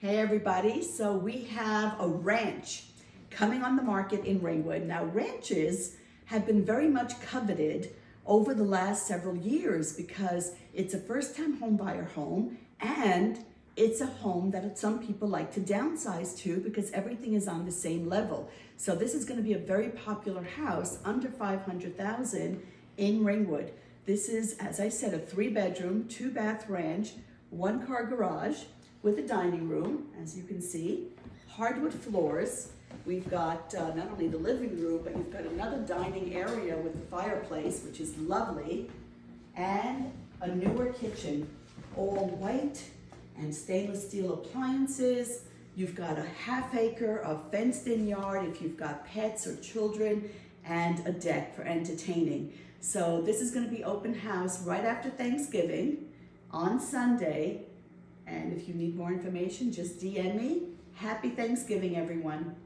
Hey everybody, so we have a ranch coming on the market in Ringwood. Now ranches have been very much coveted over the last several years because it's a first-time home buyer home and it's a home that some people like to downsize to because everything is on the same level. So this is going to be a very popular house under $500,000 in Ringwood. This is, as I said, a 3-bedroom, 2-bath ranch, 1-car garage with a dining room, as you can see, hardwood floors. We've got not only the living room, but you've got another dining area with the fireplace, which is lovely, and a newer kitchen, all white and stainless steel appliances. You've got a half-acre of fenced-in yard if you've got pets or children, and a deck for entertaining. So this is going to be open house right after Thanksgiving on Sunday. And if you need more information, just DM me. Happy Thanksgiving, everyone.